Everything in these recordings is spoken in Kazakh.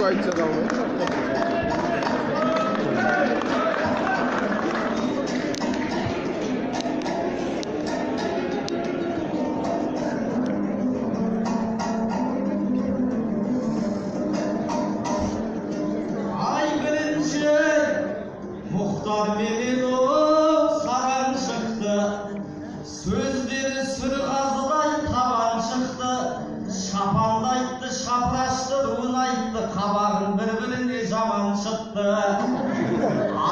Şu ayıtsa da olmuyor. Ay birinci muhtar benim o saran çıktı. Sözleri sürgazıday taban çıktı. Şapandaydı, şapraştı, ruğunaydı, kabağın birbirine zaman çıktı.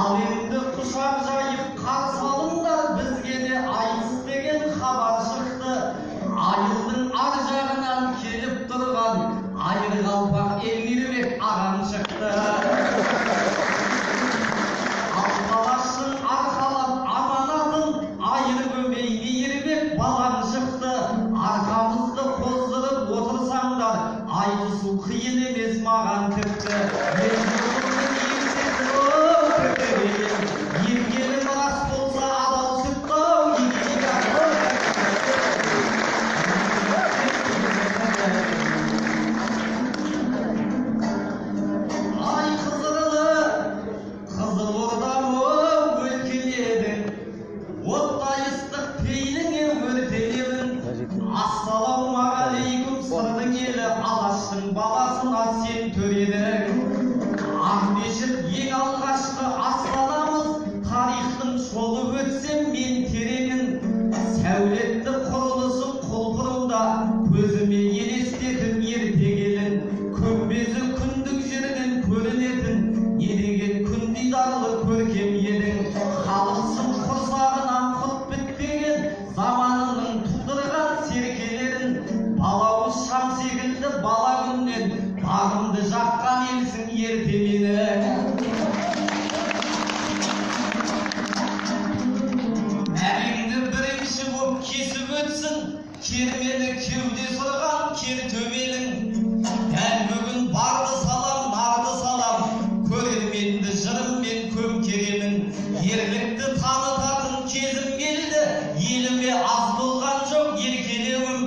Al endi kuşak jayıp qarşı alыңдар, bizge de ayыс деген habar çıktı. Ayılдың ар жағынан келіп тұрған айыр қалпақ Элмирбек ағам çıktı. Алқалаштың арқалап аманатын айыр көмей мейірбек балам çıktı. Arkamızda қоздырып отырсаңдар, айтысу қиын емес маған тіпті. Ергелім рас болса адал сүттау, Ай қызырлы, қызыл ордамы өлкеледің, оттай ыстық пейіліңе өртелемін. Ассалаумағалейкум сырдың елі, алаштың баласына сен төредің. Ақмешіт ең алғашқы астанамыз, тарихтың жолы өтсем мен тереңін. Сәулетті құрылысын құлпырында, көзіме елестетім ертегелін. Күмбезі күндік жерден көрінетін, не деген күн дидарлы көркем едің. Халықсың құрсағынан құт бітпеген, заманының тудырған серкелерін. Балауыз шам секілді бала күннен, бағымды жаққан елсің ерте мені. Әлемді бірінші боп кесіп өтсін, кермені кеуде сырған кер төбелің. Дәл бүгін барды салам, нарды салам, көрерменді жырыммен көмкеремін. Ерлікті танытатын кезім келді, еліме аз болған жоқ еркелеуім.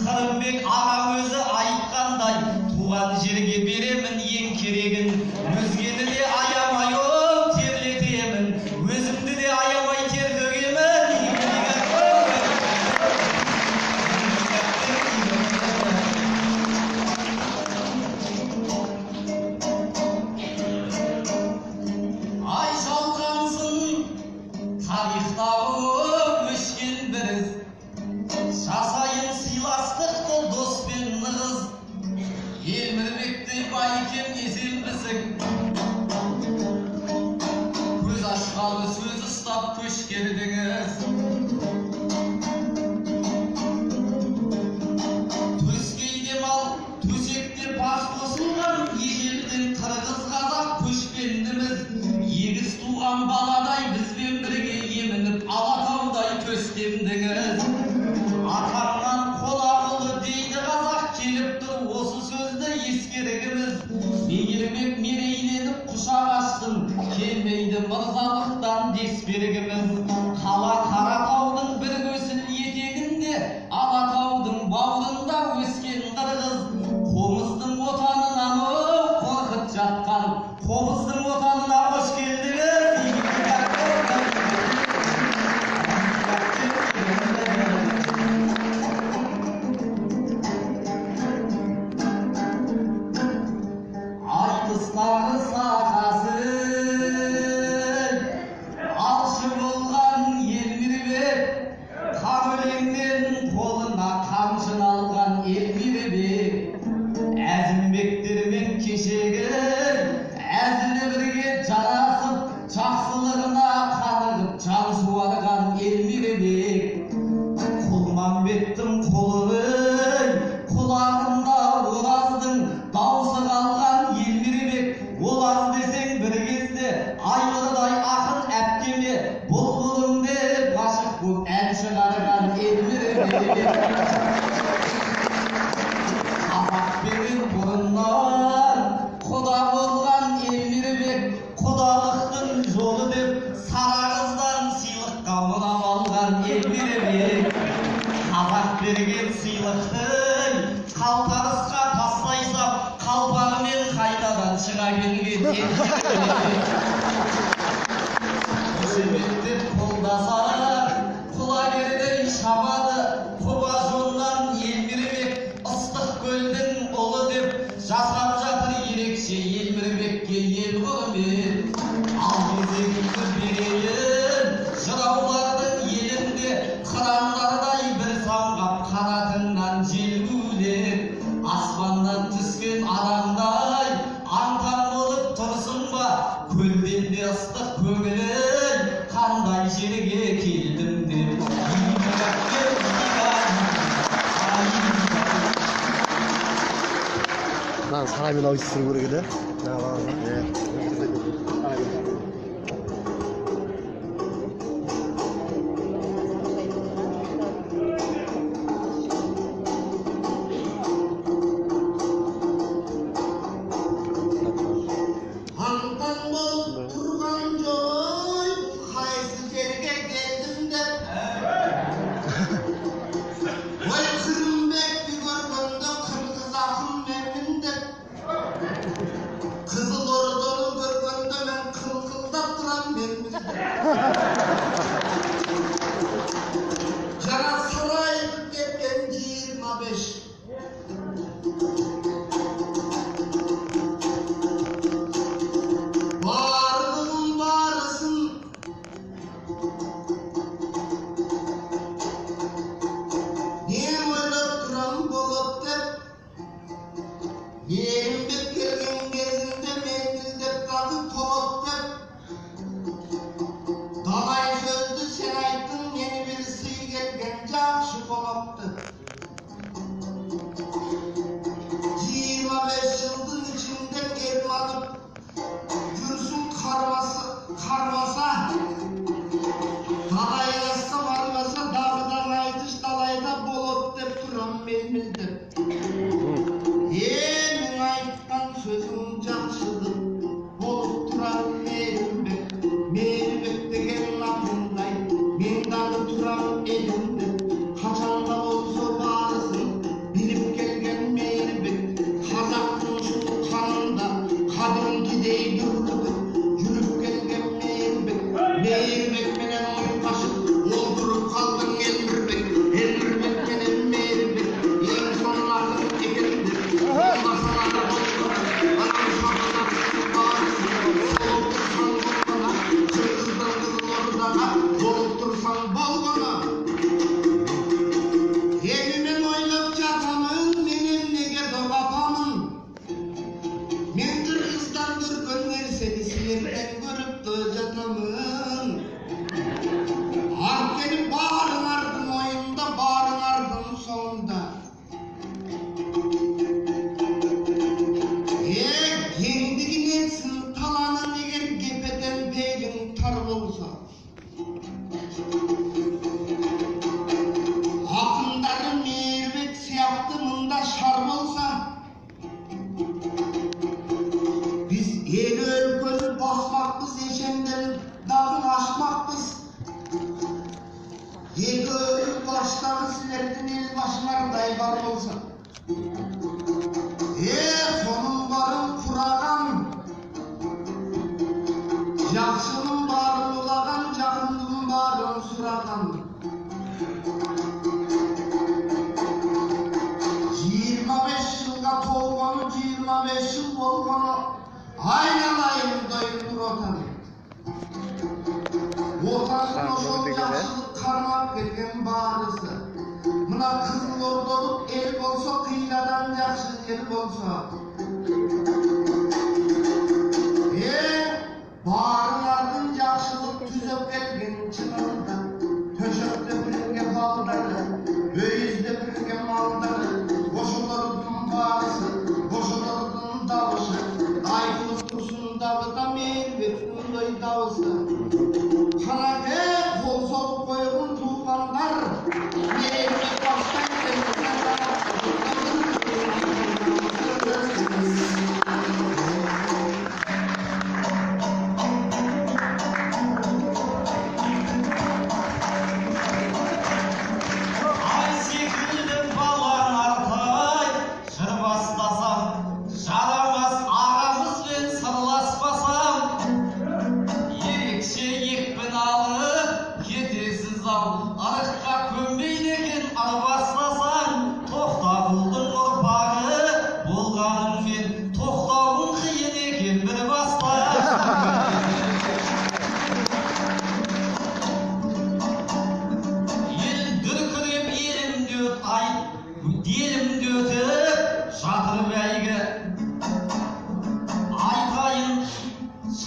Қырымбек ағам өзі айтқандай, туған жерге беремін ең керегін. Өзгені де аямай терлетемін, өзімді де аямай тер төгемін. Ай жалғансын тарихтағы өшкен бір із, жасайын сыйластықты дос пен нығыз. Элмирбектей байкем еселбісің, көз ашқалы сөз ұстап көшкердіңіз. Төскейде мал, төсекте бас қосылған, ежелден қырғыз қазақ көшпендіміз. Егіз туған баладай бізбен бірге емініп, Алатаудай төстемдіңіз. Атаңнан қолағылы дейді қазақ, келіп тұр осы сөзді ескерігіміз. Мейірбек мерейленіп құшақ аштым, келмейді мырзалықтан дес берігіміз. Қала Қаратаудың бір көсіл етегінде, Алатаудың бауырында өскен қырғыз. Қомыздың отанынан қорқыт жатқан, қомыздың отанына қош келдіңіз. Айтыстағы сақасын алшы болған Элмирбек, қан өлеңнен қолына қамшын алған Элмирбек. Әзімбектермен кешегі әзілі бірге жарасып, жақсылығына қанығып жан суарған Элмирбек. Құлмамбеттің қолының құлағында ораздың даусы қалған Элмирбек. Олар десең бір кезде айғырдай ақын әпкеме, бұлбұлым деп ғашық боп ән шығарған Элмирбек. Қазақпенен бұрыннан құда болған Элмирбек, құдалықтың жолы деп сара қыздан сыйлыққа мынап алған Элмирбек. Қазақ берген сыйлықтың қалтарысқа тастай сап, қалпағымен қайта Amerika'dan çığa gelgen Sebeptir koldasalar, kulagerden şamadı, Kobazondan Yelmiribek, ıslık gölden olu dep, jasap jatır erekçe Yelmiribek'e yel bolmen. Al bize bereyim, jıraulардың елінде, қырандардай бір самғап қанатыңнан желгулер. Аспаннан түскен адамдай, аңқан болып тұрсың ба, көлден де ыстық көңілің, қандай жерге келдім деп. 난 사람이 너 있으면 모르거든.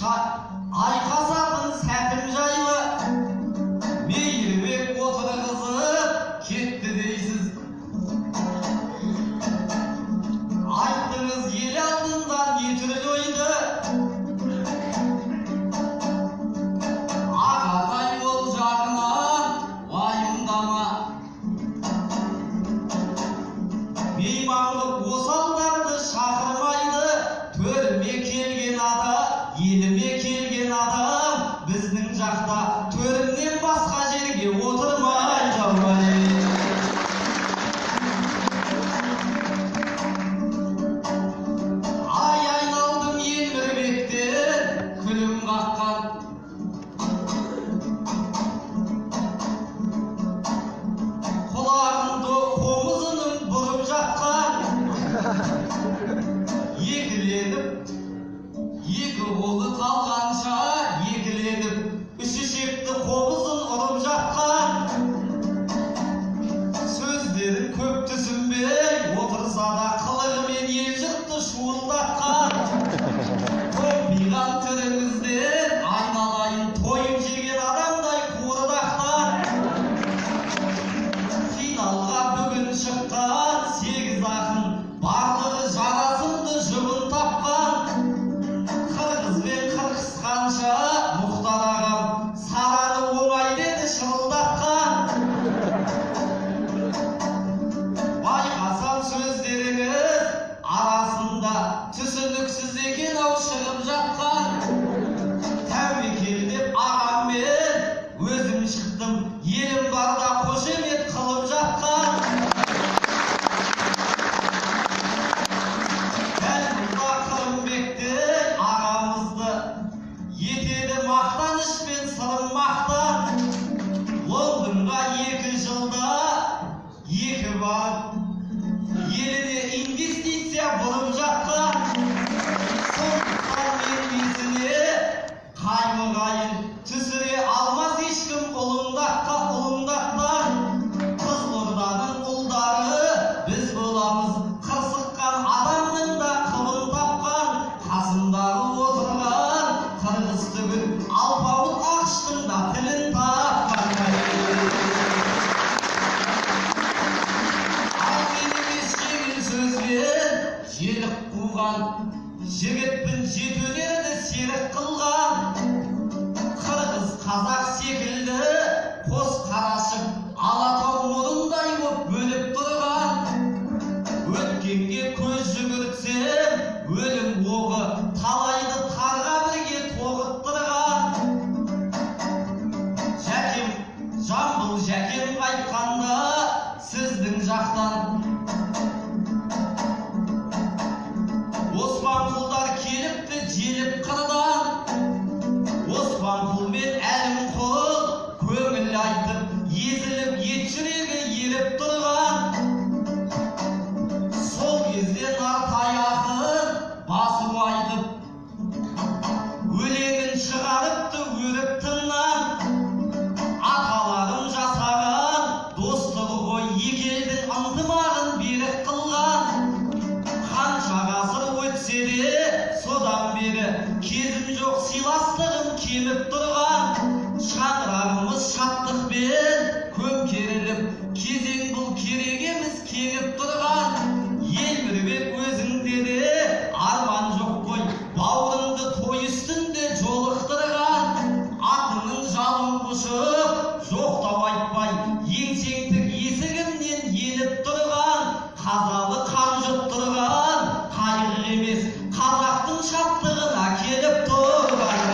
айқасатын сәтім жайлы мейірбек отырғызып кетті дейсіз. Айттыңыз ел алдында не түрлі ойды, ағатай бол жағынан уайымдама. Бейманлық осалдарды шақырмайды, төріме келген адам, еліме келген адам, біздің жақта төрімнен басқа жерге отырмайды. Ай айналдым Емірбектен күлім қаққан, құлағымды қомызының бұрып жатқан, екіленіп, екі қолы қалғанша екіленіп, үші шекті қомызын ұрып жатқан. Сөздерін көп түсінбей отырса да қылығымен ел жұртты шуылдатқан. Топиған түріңізден айналайын тойып жеген адамдай қуырдақтан. Финалға бүгін шыққан 8 ақын барлығы жарасымды жұбын тапқан. Қырғызбен қырқысқанша Мұхтар ағам сараны оңай деді шырылдатқан. Байқасам сөздеріңіз арасында түсініксіз екен ау шығып жатқан. Тәуекел деп ағаммен өзім шықтым, елім барда қошемет қылып жатқан. Дәл бұлда Қырымбектен ағамызды етеді мақтаныш пен сырым мақтан. Лондонға 2 жылда 2 барып еліне инвестиция бұрып жатқан. Сондықтан мен есіне қаймығайын түсіре алмас ешкім ұлымдатқан. Қызылорданың ұлдары біз боламыз, қырсыққан адамның да қылын тапқан. Қасымдағы отырған қырғыз түгіл алпауыт ақштың да тілін тапқан. Сөзбен желік қуған жігітпін, жетөнерді серік қылған. Қырғыз қазақ секілді қос қарашық алатау мұрындай боп бөліп тұрған. Өткенге көз жүгіртсем, өлім оғы талайды тарға бірге тоғыттырған. Жәкем, Жамбыл жәкем қайтқанда сіздің жақтан Османқұлдар келіпті желіп қырдан. Османқұл мен Әлімқұл көңіл айтып, езіліп ет жүрегі еріп тұрған. Сол кезде Нартай ақын басу айтып, өлеңін шығарыпты өріп тыңнан. Аталарым жасаған достығы ғой екі елдің ынтымағын берік қылған. Қанша ғасыр өтсе де содан бері кезім жоқ, сыйластығым кеміп тұрған. Шаңырағымыз шаттықпен көмкеріліп, кезең бұл керек емес кеңіп тұрған. Емірбек өзіңде де арман жоқ қой, бауырыңды той үстінде жолықтырған. Атының жалын құшып жоқтау айтпай, еңсеңтік есігімнен еніп тұрған. Қазалы қан жұттырған қайғы емес, қазақтың шаттығына келіп тұрған.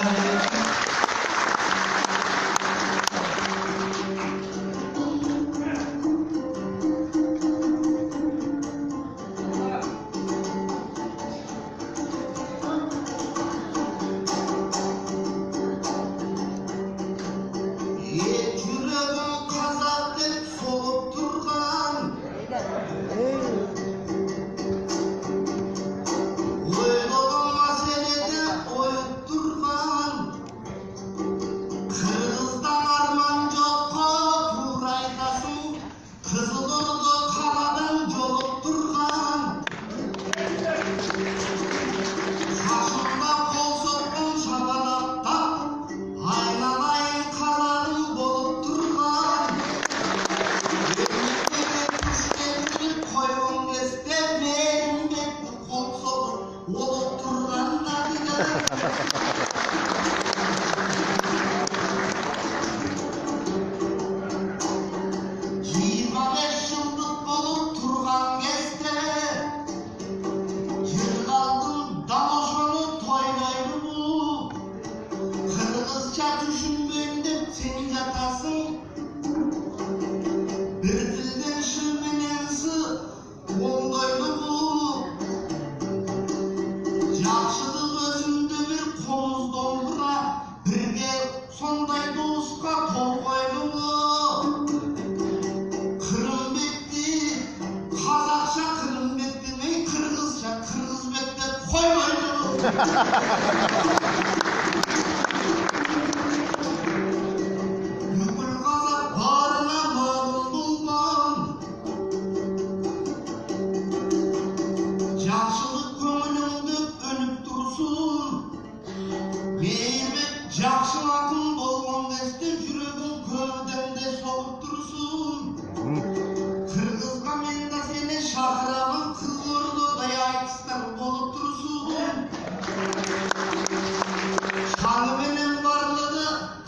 Жақшылық өзінде бір қомыз домбыра, бірге сондай досқа толғайды бұл. Қырымбекті қазақша Қырымбек демей, қырғызша Қырғызбек деп қоймайды бұл. Бүкіл қазақ барына мағыл болған. Жақшылық көңіліңді өніп тұрсын. Мейірбек жақсы ақын болған десте жүрегің көңілденде соғып тұрсын. Қырғызға мен де сені шақырамын, Қызылордадай айтыстар болып тұрсын. Шаңыменен барлығы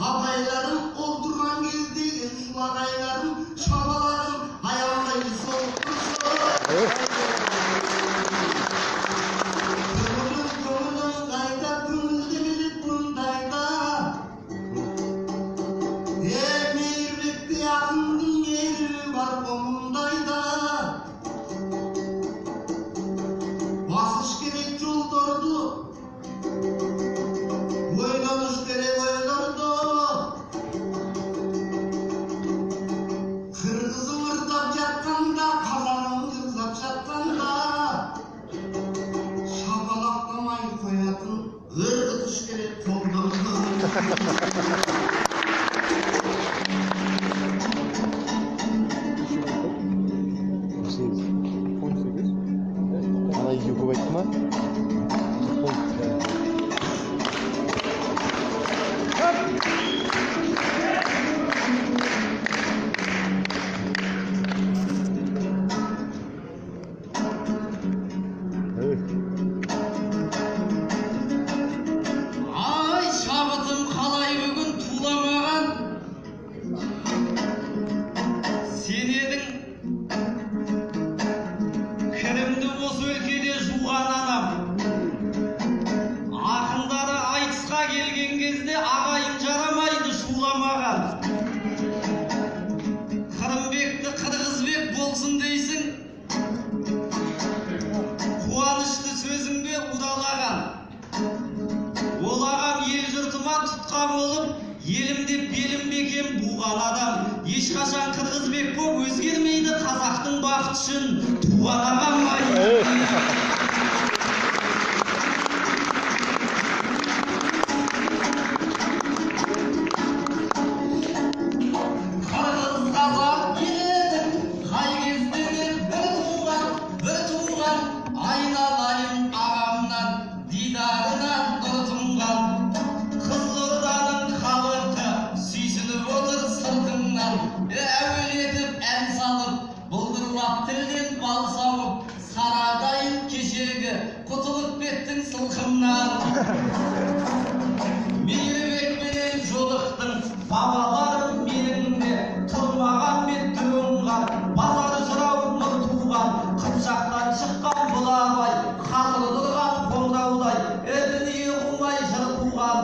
апайларым, отырған кездегі жылағайларым, шабаларым аялдайды соғып тұрсын. Көңілің қайда, көңілде келіп мұндайда. Мейірбекте ақындың мейірі бар мұндайда. Басыш керек жолдарды, ойланыш керек ойларды. Қырғызың ырдап жатқанда, қазағың ырдап жатқанда, шапалақтамай қоятын ырғытыш керек қолдарды. Ана үйге көп айтты ма? Ай, шабытым қалай бүгін туламаған. Сен едің кірімді осы өлкеде жуған анам. Ақындары айтысқа келген кезде ағайын жарамайды шуламаған. Қырымбекті Қырғызбек болсын дейсің, қуанышты сөзіңде удалаған. Ол ағам ел жұртыма тұтқа болып, елімде белім бекем буған адам. Ешқашан Қырғызбек боп өзгермейді, қазақтың бақыты үшін туған ағам. Қырғыз қазақ едің, қай кезде де бір туған, айналайын ағамнан, дидарынан нұр тұнған. Қызылорданың халқы сүйсініп отыр сыртыңнан, әуелетіп ән салып, бұлдырлап тілден бал сауып, сарғайып кешегі құтылып кеттің сылқымнан. Мейірбекпенен жолықтың, бабаларым менің де тұрмаған мен түріңған, базар жырау нұр туған, қыпшақтан шыққан бұл абай, қатылы тұрған қоңыраудай, дүние қумай жыр туған.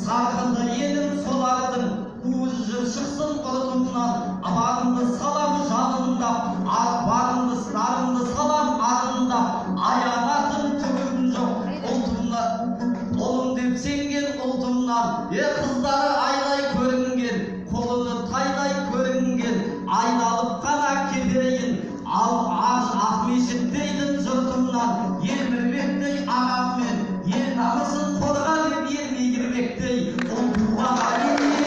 Сарқынды елім солардың, уыз жыр шықсын ұртымнан. Барымды салам жанында, барымды салам ағында, аянатын түгім жоқ ұлтымнан. Ұлым деп сенген ұлтымнан, қыздары айлай көрінген, қолыны тайлай көрінген, айналып қана кетейін, ал Ақмешіт дейтін жұртымнан. Емірбектей ағаммен, ел намысын қорға деп ел мейірбектей, ұл туған әлеммен.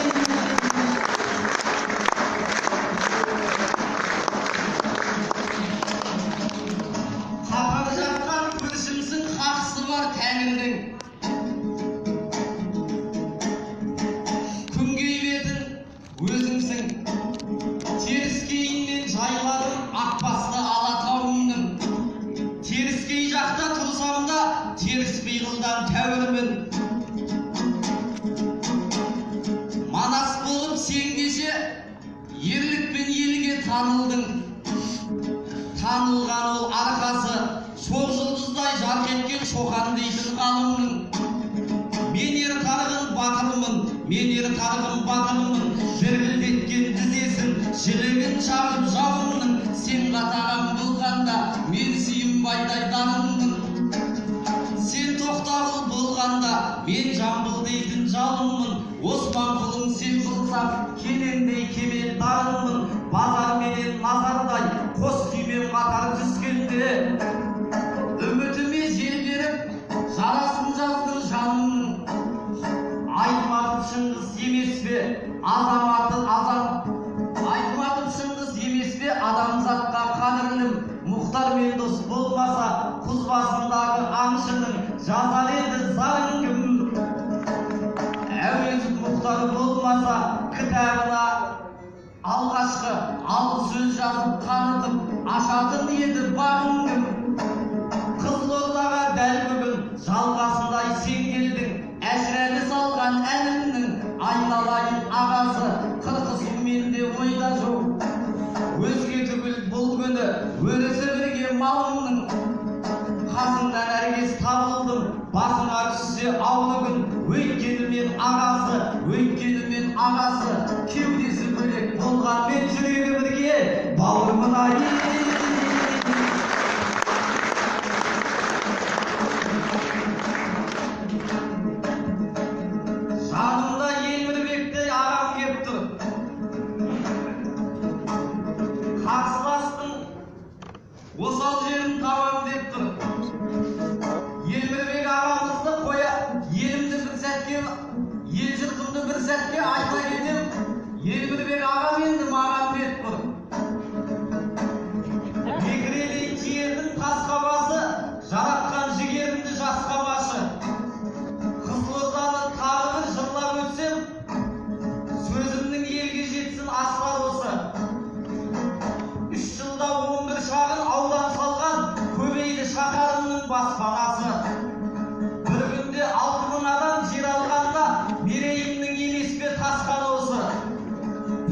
Қапар жатқан көршімсің, хақысы бар тәңірдің. Күнгей бетін өзіңсің, теріскейінен жайладым Ақбасты Алатауымның. Теріскей жақта тұрсам да, теріс пиғылдан тәуірмін. Манас болып сен кеше, ерлікпен елге танылдың. Танылған ол арқасы, шоқ жұлдыздай жарқ еткен шоқан дейтін ғалымның. Мен ер тарғын батырмын, біргілдеткен тізесін, жілігін шағып жауымның. Сен қатаған болғанда, мен сүйінбайдай данымның. Сен тоқтап болғанда мен Жамбыл дейтін жалынмын, Осман құлың сен болсам Кенендей кемел дарынмын, базар менен назардай қос күймем қатар түскенде үмітіме жел беріп жарасын жаздың жаным. Айтматов Шыңғыс емес пе Айтматов Шыңғыс емес пе адамзатқа қадірлім. Мұхтар мен дос болмаса құз басындағы аңшының жазар еді зарын кім? Әуезов Мұхтар болмаса кітабына алғашқы алғы сөз жазып танытып ашатын еді бағын кім? Қызылордаға дәл бүгін жалғасындай сен келдің, әшірәлі салған әліңнің айналайын ағасы, қырқысу менде ойда жоқ. Өзге түгіл бұл күні өрісі бірге малыңның, қасыңнан әркез табылдым, басыңа түссе аулы күн. Өйткені мен ағасы, кеудесі бөлек болғанмен жүрегі бірге, бауырмын ай. Жанымда Елмірбектей ағам кеп тұр. Қарсыластың осал жерін табам деп тұр. Елмірбек ағамызды қоя, елімді бір сәтке, ел жұртымды бір сәтке айта кетем. Елмірбек ағам енді маған бет бұр. Бекірелей тиердің тас қабасы, жаратқан жігерімді жасқамашы. Қызылорданы тағы бір жырлап өтсем, сөзімнің елге жетсін асқар осы. 3 жылда 11 шағын аудан салған, көбейді шаһарымның баспанасы. Бір күнде 6000 адам жер алғанда, мерейімнің емес пе тасқан осы.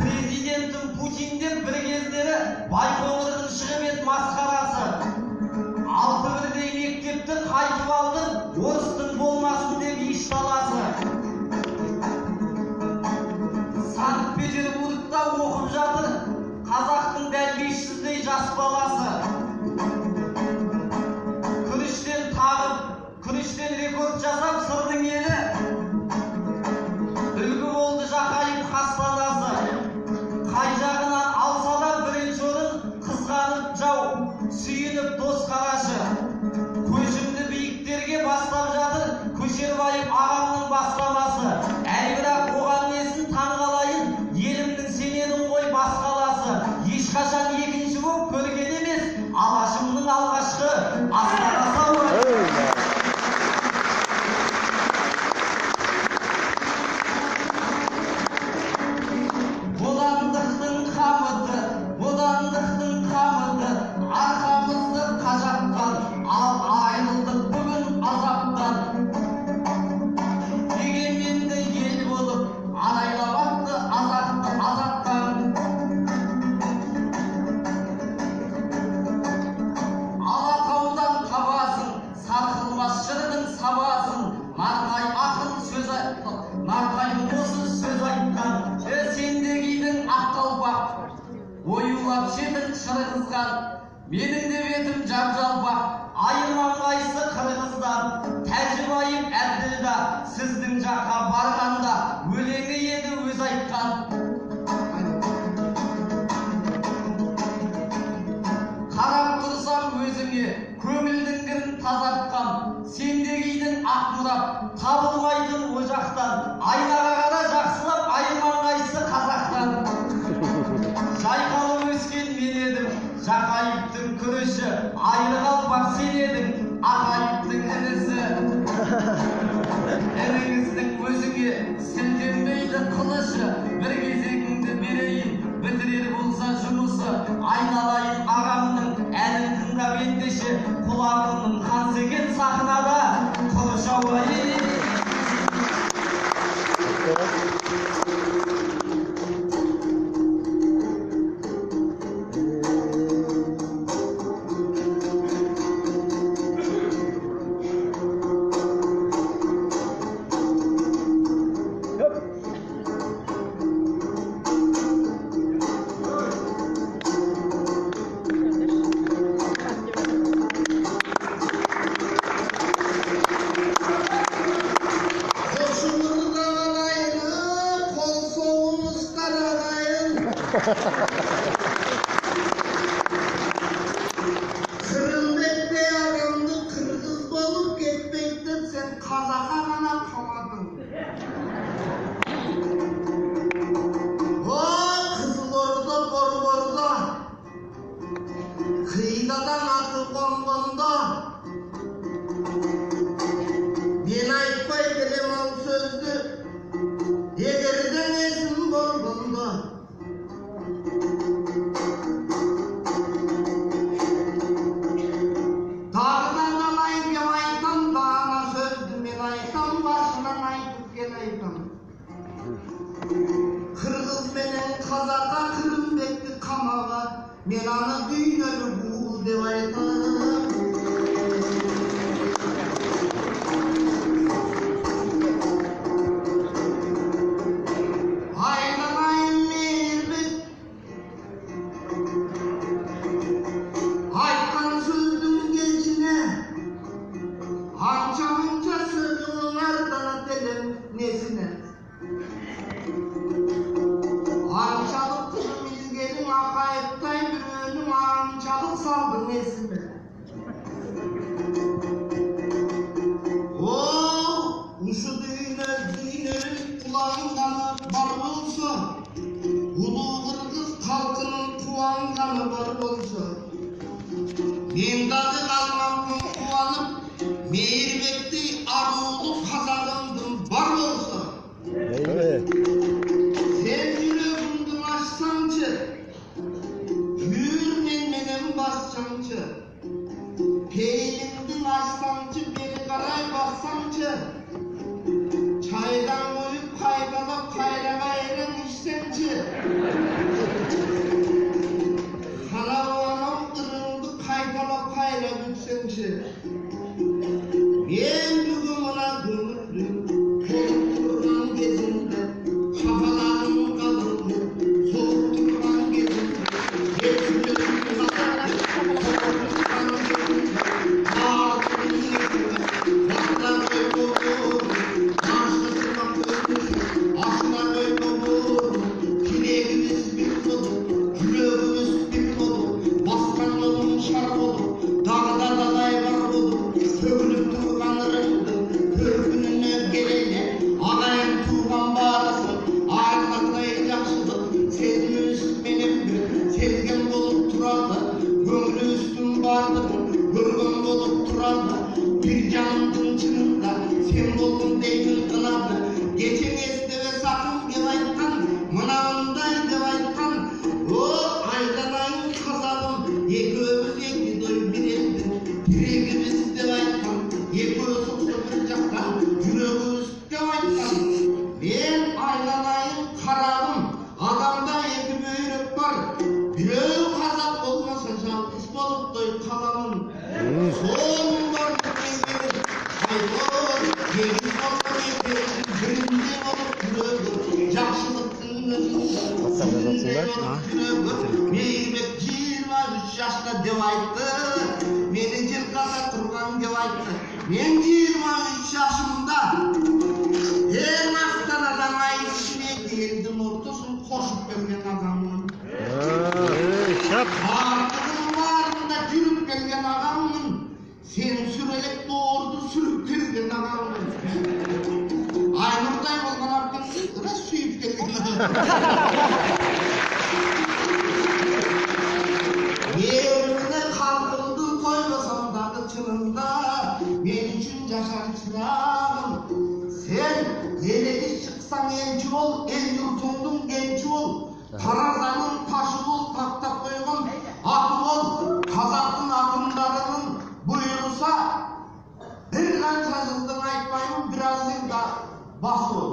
Президентім Путин деп бір кездері Байқоңырдың шығып ет масқарасы. 6 бірдей мектепті қайтып алдың, орыстың болмасын деп еш таласы. Санкт-Петербургта оқып жатыр қазақтың дәл 500-дей жас баласы. Күріштен рекорд жасап сырдың елі, үлгі болды Жақайып хастанасы. Қай жағынан алса да бірінші орын, қызғанып жау, сүйініп дос қарашы. Көшімді биіктерге бастап жатыр Көшербаев ағамның бастамасы. Әй бірақ оған несін таңғалайын, елімнің сенедің ғой басқаласы. Ешқашан екінші боп көрген емес, алашымның алғашқы астанасы ауыр. Бодандықтың қамыты, арқамызды қажақтан, ал айрылдық бүгін азаптан. Дегенменде ел болып, арайлабақты азаттан. Алатаудан табасын, сарқылмас жырдың сабасын, Нартай ақын сөз айтқан, Нартай осы сөз айтқан. Сенде кидің ақ қалпақ, оюлап жетің шырғызған, менің де бетім жап-жалпақ. Айырман қайсы қырғыздан, Тәжібайым Әбділда, сіздің жаққа барғанда өлеңі еді өз айтқан. Қарап тұрсам өзіңе көңілдің кірін тазартқам, сенде кидің ақ мұрат, табылмайтын ожақтан. Айнаға қара жақсылап, айырман қайсы қазақтан. Жайқалып өскен мен едім, Жақайыптың күріші, айры қалпақ сен едің, Ақайыптың інісі. Ініңіздің өзіңе сілтенбейді қылышы, бір кезегіңді берейін, бітірер болса жұмысы. Айналайын ағамның әнін тыңдап ендеше, құлағымның қан сеген сахнада құрышауайын. Kırımбекте ağamды kırgız bolup ketpekte sen Kazaka gana kaladың. O Kızılorda Borborda kıyıdadan atı kongonda ben aytpay kelem al sözdü егерден есім болғанда тағынан алайын деп айтам дана сөзді мен айтам басынан айтып кел айтам қырғыз менен қазаққа Кырымбекті қамаға мен аны дүйнөлү буыл деп айтам Ançalık kızım izgelin akayıptay bir önüm ançalık saldım esime. Uşu düğünün kulağın kanı var olsa, ulu Kırgız halkının kulağın kanı var olsa, ben dadı kalmamın kuvanıp, Meyirbekti arıoğlu kazanımdım var olsa, sen yüreğimden açsançı, yürmen menen bassançı, peylimden açsançı, beni karay bassançı, çaydan koyup kaybalap kayrağa eren içsençi, karavanam ırıldı kaybalap kayra bütsençi, ben bugün ona dönürdüm, kolup durgan gezimde, şafalarım kalırdı, soğuk durgan gezimde, geçmiyorum kalırdı, soğuk durgan gezimde, ağzım gezimde, bakla böyle olur, karşısına koymuş, aşına böyle olur, kireğimiz bir olur, yüreğimiz bir olur, baskan yolun şarap olur, dağda dalay var olur, sövülüp durganlarımdı, körgününe gelene, ağayın tuğan bağrısın, ağırlıklayı yakşıdır, sezimi üstmenimdir, sezgen bolup turardı, gönlü üstün vardır, görgün bolup turardı, bir canımdın çınında, sen boldun deydin kılardı, geçen esti ve sakın деп айтқан, mınavınday деп айтқан, o aydanayın kazalım, eköbüz eki doy bir eldi, yüreğimiz деп айтқан, ekö soqsa bir жақта, yüreğimiz деп айтқан, ben aydanayın karalım, adamda eki böyrek var, bireу қазақ болмаса жалғыз болып той қаламын, соның бар екендерін, айтор, егіз болған екенін, бірінде болып жүрегі, жақсылықтың өзінде болып жүрегі, Мейірбек 23 жаста деп айтты, мені желқада тұрған деп айтты, мен 23 жасымда ең Астанадан айшыне елдің ортасын қосып берген адаммын. Артығын барында жүріп келген ағаммын, сен сүрелек doğurdu sürüp келген ағаммын. Aynurдай болған абген сүйіп келген ағаммын. Yerine kalkıldı koymasam dağı çınında, men üçün yaşar çırağım. Sen elegi çıksan elçi ol, el yurtundun gençi ol. Tarazanın taşı ol, taktap koygun atı ol. Kazak'ın akımlarının buyursa, bir kança yıldın aytmayın, biraz yılda bas ol.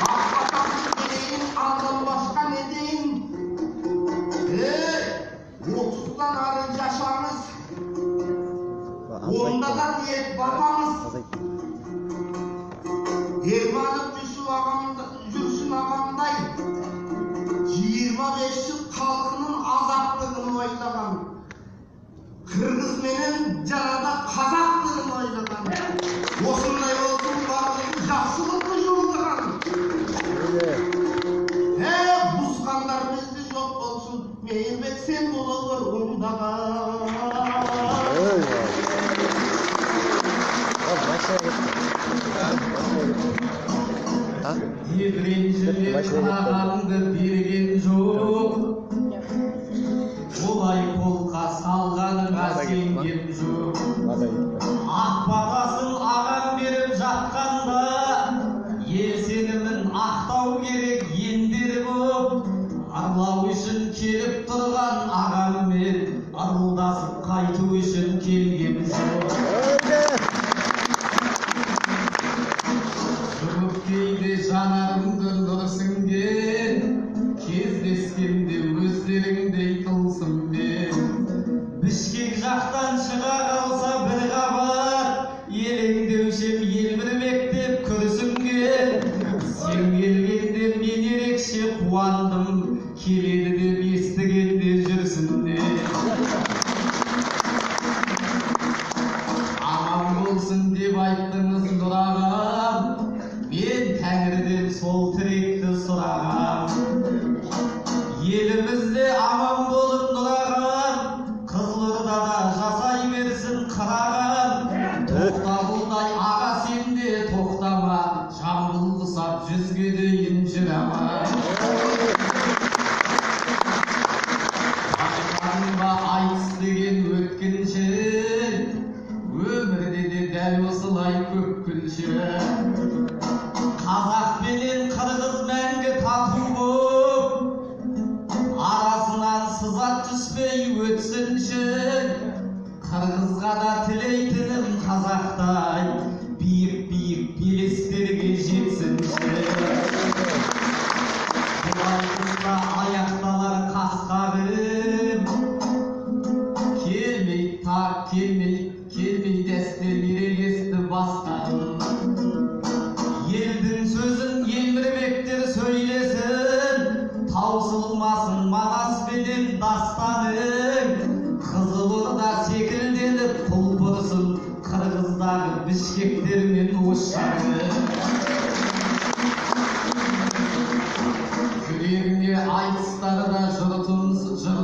Akbatasın dedeyin, aldan başka ne deyin? 30'dan arı yaşamız, onda da diyet babamız. Ermanıp Жүрсін ағамдай, 25 жыл халқының азаптығын ойлаған, Кыргыз менен жарада қазақтығын ойлаған, осындай болсын барлығы жақсылықты жолдаған. деп айттыңыз нұрағам, мен тәңірден сол тілекті сұрағам. Елімізде аман болып нұрағам, Қызылордада жасай берсін қырағам. Тоқтабылдай аға сен де тоқтама, жамбыл құсап жүзге дейін жүр аман. Айтқанба айтыс деген өткінші, өмірде де дәл осылай көп күнші. Қазақ пенен қырғыз мәңгі тату боп, арасынан сызат түспей өтсінші. Қырғызға да тілейтінім қазақтай, биік-биік белестерге жетсінші. Бұлай қысқа аяқталар қасқарым, келмей тақ, келмей дәстер ерегесті бастарым. Елдің сөзін елмірмектер сөйлесін, таусылмасын манаспенен дастаның. Қызылорда секілденіп құлпырсын, Қырғыздағы бішкектер мен ошағы. Жүрегіне айтыстарда жұртынсын,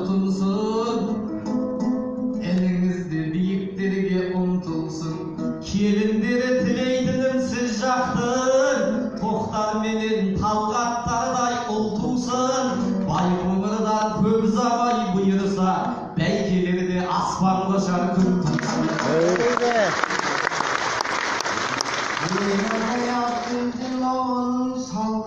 әліңізде биіктерге ұмтылсын. Келіндері тілейтінім сіз жақтың, тоқтар менен талғаттардай ұл тусын. Байқоңырдан көп ұзамай бұйырса, бәйгелерде аспан қошар күн тусын. Аяқтың жылауын сал